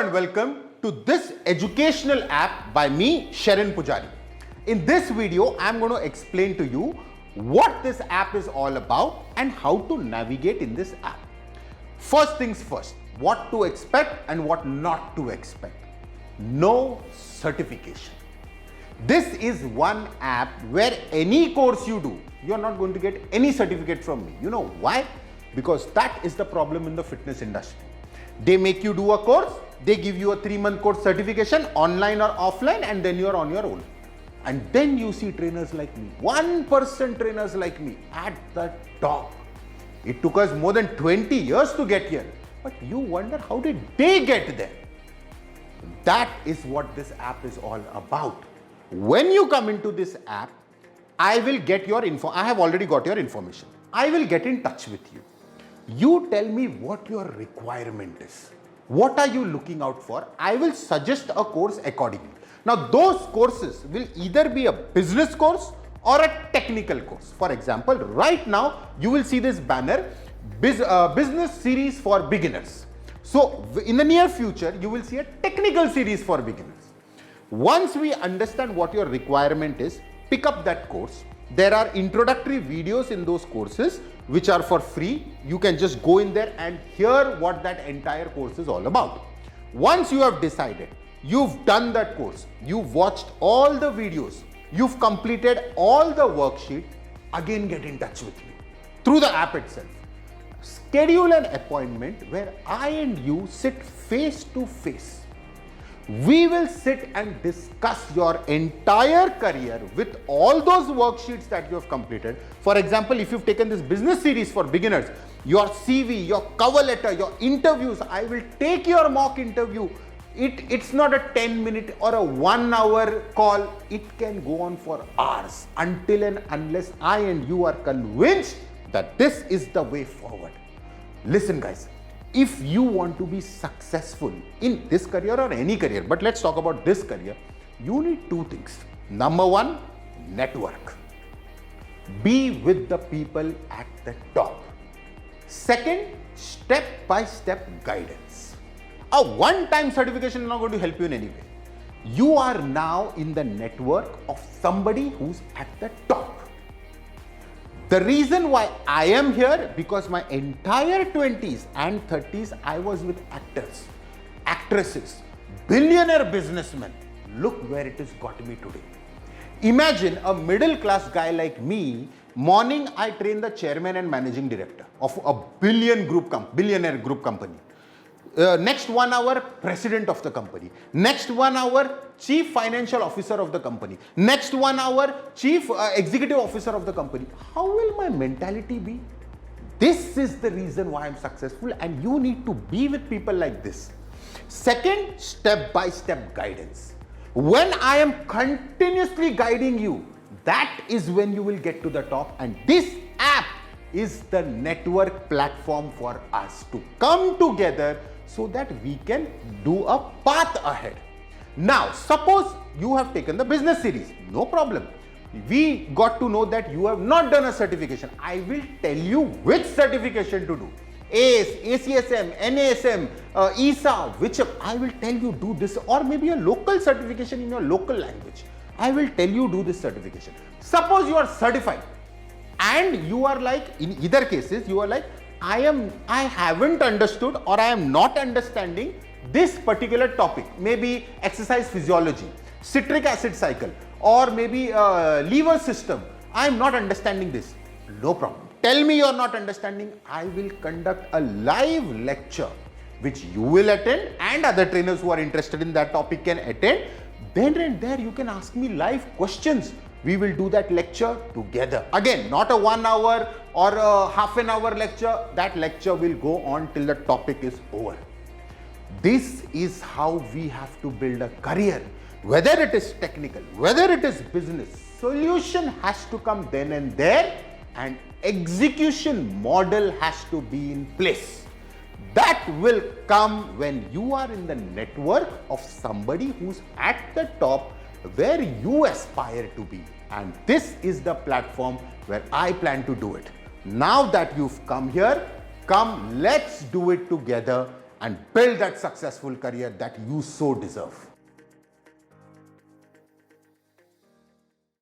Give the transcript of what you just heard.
and welcome to this educational app by me, Sherin Poojari. In this video, I'm going to explain to you what this app is all about and how to navigate in this app. First things first, what to expect and what not to expect. No certification. This is one app where any course you do, you're not going to get any certificate from me. You know why? Because that is the problem in the fitness industry. They make you do a course, they give you a 3-month course certification, online or offline, and then you're on your own. And then you see trainers like me, 1% trainers like me at the top. It took us more than 20 years to get here. But you wonder, how did they get there? That is what this app is all about. When you come into this app, I will get your info. I have already got your information. I will get in touch with you. You tell me what your requirement is. What are you looking out for? I will suggest a course accordingly. Now, those courses will either be a business course or a technical course. For example, right now, you will see this banner, business series for beginners. So, in the near future, you will see a technical series for beginners. Once we understand what your requirement is, pick up that course. There are introductory videos in those courses which are for free. You can just go in there and hear what that entire course is all about. Once you have decided, you've done that course, you've watched all the videos, you've completed all the worksheet, again get in touch with me through the app itself. Schedule an appointment where I and you sit face to face. We will sit and discuss your entire career with all those worksheets that you have completed. For example, if you've taken this business series for beginners, your CV, your cover letter, your interviews, I will take your mock interview. It's not a 10-minute or a 1-hour call. It can go on for hours until and unless I and you are convinced that this is the way forward. Listen, guys. If you want to be successful in this career or any career, but let's talk about this career, you need 2 things. Number 1, network. Be with the people at the top. Second, step-by-step guidance. A one-time certification is not going to help you in any way. You are now in the network of somebody who's at the top. The reason why I am here, because my entire 20s and 30s, I was with actors, actresses, billionaire businessmen. Look where it has got me today. Imagine a middle class guy like me, morning I train the chairman and managing director of a billionaire group company. Next 1 hour, president of the company. Next 1 hour, chief financial officer of the company. Next 1 hour, chief executive officer of the company. How will my mentality be? This is the reason why I'm successful, and you need to be with people like this. Second, step-by-step guidance. When I am continuously guiding you, that is when you will get to the top, and this app is the network platform for us to come together so that we can do a path ahead. Now, suppose you have taken the business series. No problem. We got to know that you have not done a certification. I will tell you which certification to do. ACE, ACSM, NASM, ESA, whichever. I will tell you do this, or maybe a local certification in your local language. I will tell you do this certification. Suppose you are certified and you are like, in either cases, you are like, I haven't understood or I am not understanding this particular topic, maybe exercise physiology, citric acid cycle, or maybe liver system. I am not understanding this. No problem. Tell me you are not understanding. I will conduct a live lecture which you will attend and other trainers who are interested in that topic can attend. Then and there you can ask me live questions. We will do that lecture together. Again, not a 1 hour or a half an hour lecture. That lecture will go on till the topic is over. This is how we have to build a career. Whether it is technical, whether it is business, solution has to come then and there, and execution model has to be in place. That will come when you are in the network of somebody who's at the top where you aspire to be. And this is the platform where I plan to do it. Now that you've come here, come, let's do it together and build that successful career that you so deserve.